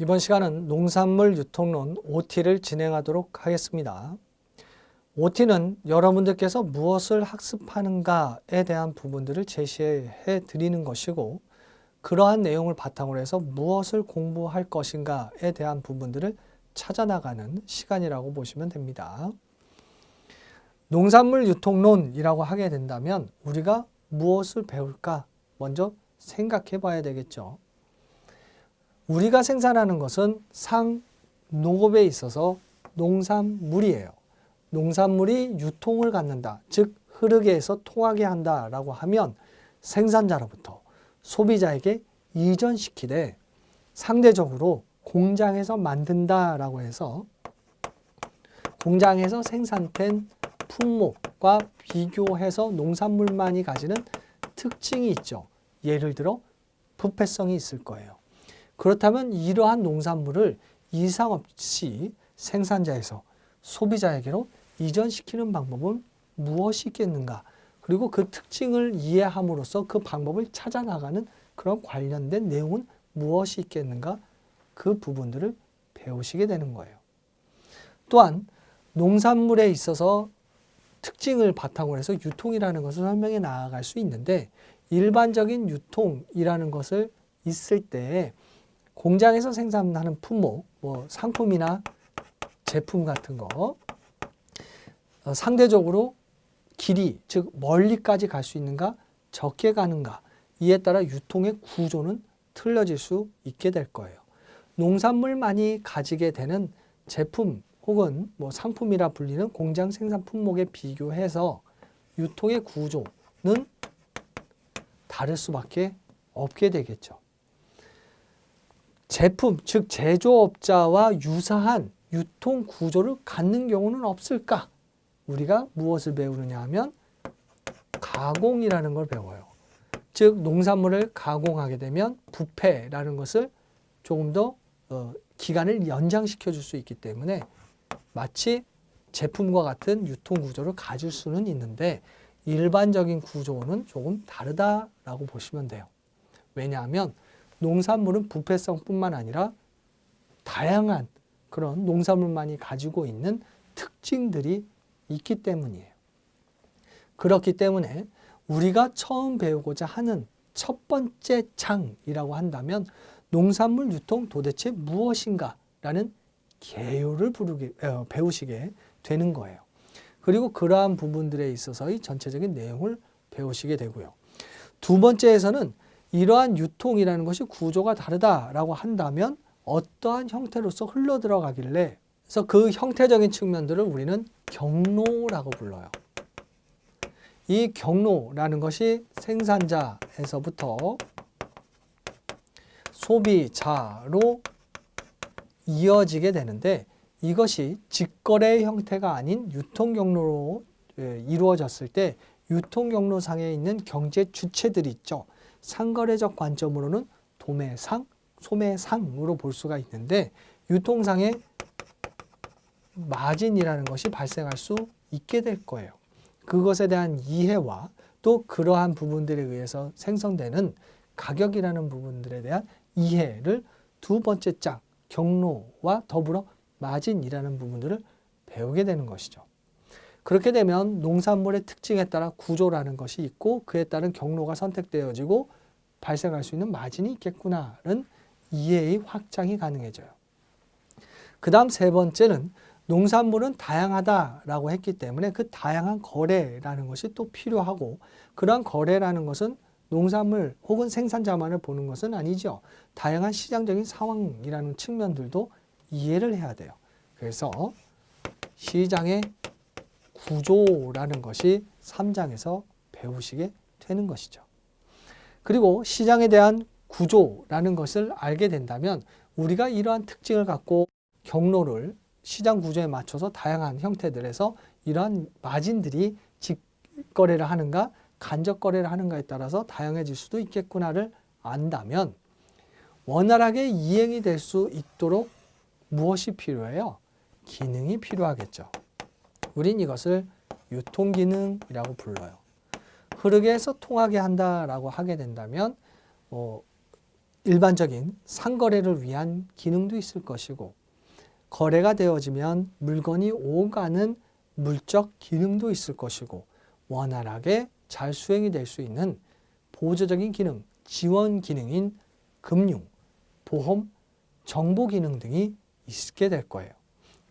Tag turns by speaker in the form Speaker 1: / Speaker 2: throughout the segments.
Speaker 1: 이번 시간은 농산물 유통론 OT를 진행하도록 하겠습니다. OT는 여러분들께서 무엇을 학습하는가에 대한 부분들을 제시해 드리는 것이고, 그러한 내용을 바탕으로 해서 무엇을 공부할 것인가에 대한 부분들을 찾아나가는 시간이라고 보시면 됩니다. 농산물 유통론이라고 하게 된다면 우리가 무엇을 배울까 먼저 생각해 봐야 되겠죠. 우리가 생산하는 것은 상농업에 있어서 농산물이에요. 농산물이 유통을 갖는다, 즉 흐르게 통하게 한다라고 하면 생산자로부터 소비자에게 이전시키되 상대적으로 공장에서 만든다라고 해서 공장에서 생산된 품목과 비교해서 농산물만이 가지는 특징이 있죠. 예를 들어 부패성이 있을 거예요. 그렇다면 이러한 농산물을 이상 없이 생산자에서 소비자에게로 이전시키는 방법은 무엇이 있겠는가? 그리고 그 특징을 이해함으로써 그 방법을 찾아나가는 그런 관련된 내용은 무엇이 있겠는가? 그 부분들을 배우시게 되는 거예요. 또한 농산물에 있어서 특징을 바탕으로 해서 유통이라는 것을 설명해 나아갈 수 있는데, 일반적인 유통이라는 것을 있을 때 공장에서 생산하는 품목, 상품이나 제품 같은 거 상대적으로 길이, 즉 멀리까지 갈 수 있는가, 적게 가는가, 이에 따라 유통의 구조는 틀려질 수 있게 될 거예요. 농산물만이 가지게 되는 제품 혹은 상품이라 불리는 공장 생산 품목에 비교해서 유통의 구조는 다를 수밖에 없게 되겠죠. 제품, 즉 제조업자와 유사한 유통 구조를 갖는 경우는 없을까? 우리가 무엇을 배우느냐 하면 가공이라는 걸 배워요. 즉 농산물을 가공하게 되면 부패라는 것을 조금 더 기간을 연장시켜 줄 수 있기 때문에 마치 제품과 같은 유통 구조를 가질 수는 있는데 일반적인 구조는 조금 다르다라고 보시면 돼요. 왜냐하면 농산물은 부패성뿐만 아니라 다양한 그런 농산물만이 가지고 있는 특징들이 있기 때문이에요. 그렇기 때문에 우리가 처음 배우고자 하는 첫 번째 장이라고 한다면 농산물 유통 도대체 무엇인가라는 개요를 배우시게 되는 거예요. 그리고 그러한 부분들에 있어서의 전체적인 내용을 배우시게 되고요. 두 번째에서는 이러한 유통이라는 것이 구조가 다르다라고 한다면 어떠한 형태로서 흘러들어가길래, 그래서 그 형태적인 측면들을 우리는 경로라고 불러요. 이 경로라는 것이 생산자에서부터 소비자로 이어지게 되는데, 이것이 직거래의 형태가 아닌 유통 경로로 이루어졌을 때 유통 경로상에 있는 경제 주체들이 있죠. 상거래적 관점으로는 도매상, 소매상으로 볼 수가 있는데, 유통상의 마진이라는 것이 발생할 수 있게 될 거예요. 그것에 대한 이해와 또 그러한 부분들에 의해서 생성되는 가격이라는 부분들에 대한 이해를 두 번째 장, 경로와 더불어 마진이라는 부분들을 배우게 되는 것이죠. 그렇게 되면 농산물의 특징에 따라 구조라는 것이 있고 그에 따른 경로가 선택되어지고 발생할 수 있는 마진이 있겠구나라는 이해의 확장이 가능해져요. 그 다음 세 번째는 농산물은 다양하다라고 했기 때문에 그 다양한 거래라는 것이 또 필요하고, 그러한 거래라는 것은 농산물 혹은 생산자만을 보는 것은 아니죠. 다양한 시장적인 상황이라는 측면들도 이해를 해야 돼요. 그래서 시장의 구조라는 것이 3장에서 배우시게 되는 것이죠. 그리고 시장에 대한 구조라는 것을 알게 된다면 우리가 이러한 특징을 갖고 경로를 시장 구조에 맞춰서 다양한 형태들에서 이러한 마진들이 직거래를 하는가 간접 거래를 하는가에 따라서 다양해질 수도 있겠구나를 안다면 원활하게 이행이 될 수 있도록 무엇이 필요해요? 기능이 필요하겠죠. 우린 이것을 유통기능이라고 불러요. 흐르게 해서 통하게 한다라고 하게 된다면 일반적인 상거래를 위한 기능도 있을 것이고 거래가 되어지면 물건이 오가는 물적 기능도 있을 것이고 원활하게 잘 수행이 될 수 있는 보조적인 기능, 지원 기능인 금융, 보험, 정보 기능 등이 있게 될 거예요.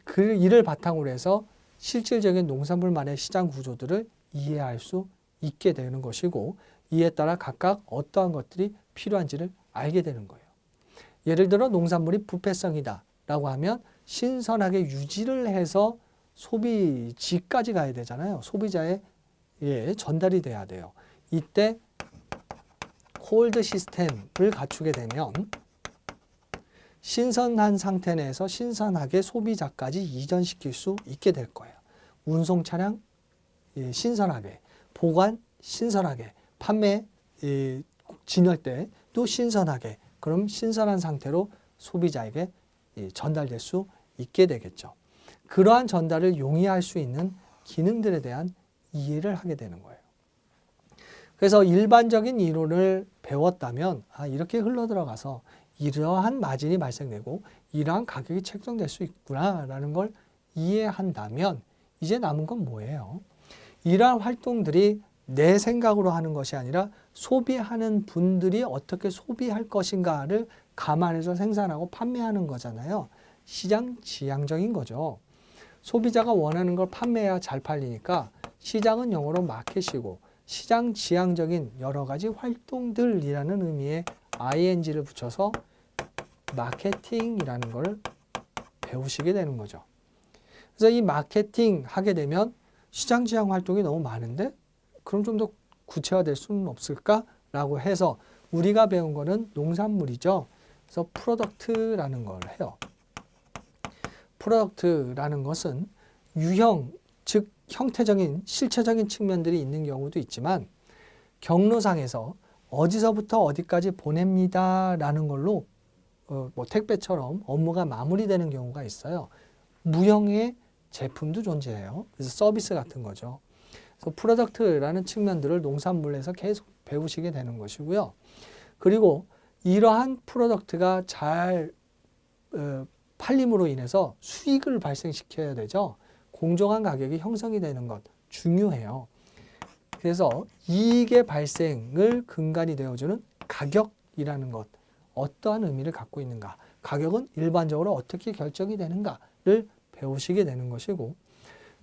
Speaker 1: 그 이를 바탕으로 해서 실질적인 농산물만의 시장 구조들을 이해할 수 있게 되는 것이고 이에 따라 각각 어떠한 것들이 필요한지를 알게 되는 거예요. 예를 들어 농산물이 부패성이다 라고 하면 신선하게 유지를 해서 소비지까지 가야 되잖아요. 소비자에 전달이 돼야 돼요. 이때 콜드 시스템을 갖추게 되면 신선한 상태 내에서 신선하게 소비자까지 이전시킬 수 있게 될 거예요. 운송 차량 신선하게, 보관 신선하게, 판매 진열대 또 신선하게, 그럼 신선한 상태로 소비자에게 전달될 수 있게 되겠죠. 그러한 전달을 용이할 수 있는 기능들에 대한 이해를 하게 되는 거예요. 그래서 일반적인 이론을 배웠다면 이렇게 흘러들어가서 이러한 마진이 발생되고 이러한 가격이 책정될 수 있구나라는 걸 이해한다면 이제 남은 건 뭐예요? 이러한 활동들이 내 생각으로 하는 것이 아니라 소비하는 분들이 어떻게 소비할 것인가를 감안해서 생산하고 판매하는 거잖아요. 시장 지향적인 거죠. 소비자가 원하는 걸 판매해야 잘 팔리니까 시장은 영어로 마켓이고 시장 지향적인 여러 가지 활동들이라는 의미의 ing를 붙여서 마케팅이라는 걸 배우시게 되는 거죠. 그래서 이 마케팅 하게 되면 시장 지향 활동이 너무 많은데 그럼 좀 더 구체화될 수는 없을까라고 해서 우리가 배운 거는 농산물이죠. 그래서 프로덕트라는 걸 해요. 프로덕트라는 것은 유형, 즉 형태적인 실체적인 측면들이 있는 경우도 있지만 경로상에서 어디서부터 어디까지 보냅니다 라는 걸로 뭐 택배처럼 업무가 마무리되는 경우가 있어요. 무형의 제품도 존재해요. 그래서 서비스 같은 거죠. 그래서 프로덕트라는 측면들을 농산물에서 계속 배우시게 되는 것이고요. 그리고 이러한 프로덕트가 잘 팔림으로 인해서 수익을 발생시켜야 되죠. 공정한 가격이 형성이 되는 것 중요해요. 그래서 이익의 발생을 근간이 되어주는 가격이라는 것, 어떠한 의미를 갖고 있는가, 가격은 일반적으로 어떻게 결정이 되는가를 배우시게 되는 것이고,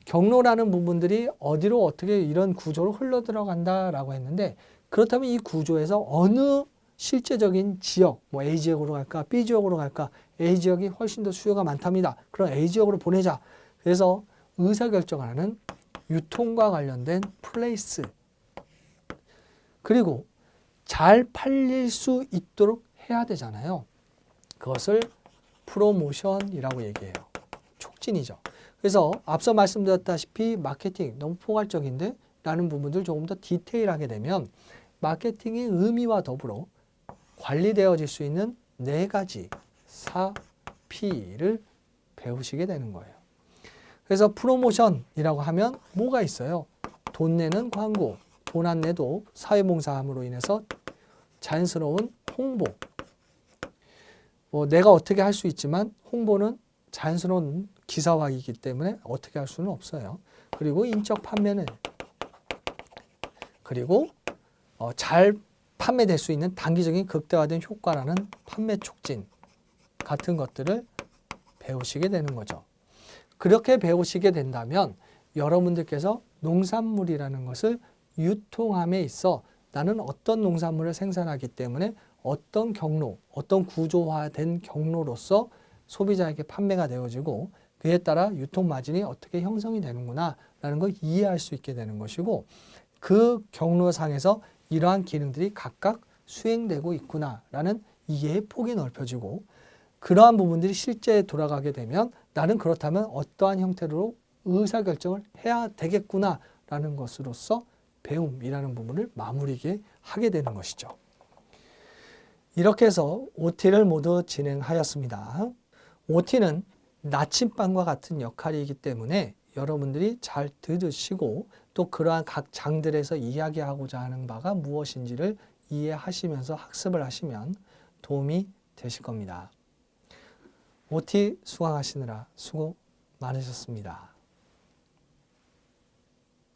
Speaker 1: 경로라는 부분들이 어디로 어떻게 이런 구조로 흘러들어간다라고 했는데, 그렇다면 이 구조에서 어느 실제적인 지역, 뭐 A 지역으로 갈까, B 지역으로 갈까, A 지역이 훨씬 더 수요가 많답니다. 그럼 A 지역으로 보내자. 그래서 의사결정을 하는 유통과 관련된 플레이스, 그리고 잘 팔릴 수 있도록 해야 되잖아요. 그것을 프로모션이라고 얘기해요. 촉진이죠. 그래서 앞서 말씀드렸다시피 마케팅 너무 포괄적인데 라는 부분들 조금 더 디테일하게 되면 마케팅의 의미와 더불어 관리되어질 수 있는 4가지 4P를 배우시게 되는 거예요. 그래서 프로모션이라고 하면 뭐가 있어요? 돈 내는 광고, 돈 안 내도 사회봉사함으로 인해서 자연스러운 홍보. 내가 어떻게 할 수 있지만 홍보는 자연스러운 기사화이기 때문에 어떻게 할 수는 없어요. 그리고 인적 판매는, 그리고 잘 판매될 수 있는 단기적인 극대화된 효과라는 판매 촉진 같은 것들을 배우시게 되는 거죠. 그렇게 배우시게 된다면 여러분들께서 농산물이라는 것을 유통함에 있어 나는 어떤 농산물을 생산하기 때문에 어떤 경로, 어떤 구조화된 경로로서 소비자에게 판매가 되어지고 그에 따라 유통 마진이 어떻게 형성이 되는구나 라는 걸 이해할 수 있게 되는 것이고, 그 경로상에서 이러한 기능들이 각각 수행되고 있구나 라는 이해의 폭이 넓혀지고, 그러한 부분들이 실제 돌아가게 되면 나는 그렇다면 어떠한 형태로 의사결정을 해야 되겠구나 라는 것으로서 배움이라는 부분을 마무리게 하게 되는 것이죠. 이렇게 해서 OT를 모두 진행하였습니다. OT는 나침반과 같은 역할이기 때문에 여러분들이 잘 들으시고 또 그러한 각 장들에서 이야기하고자 하는 바가 무엇인지를 이해하시면서 학습을 하시면 도움이 되실 겁니다. OT 수강하시느라 수고 많으셨습니다.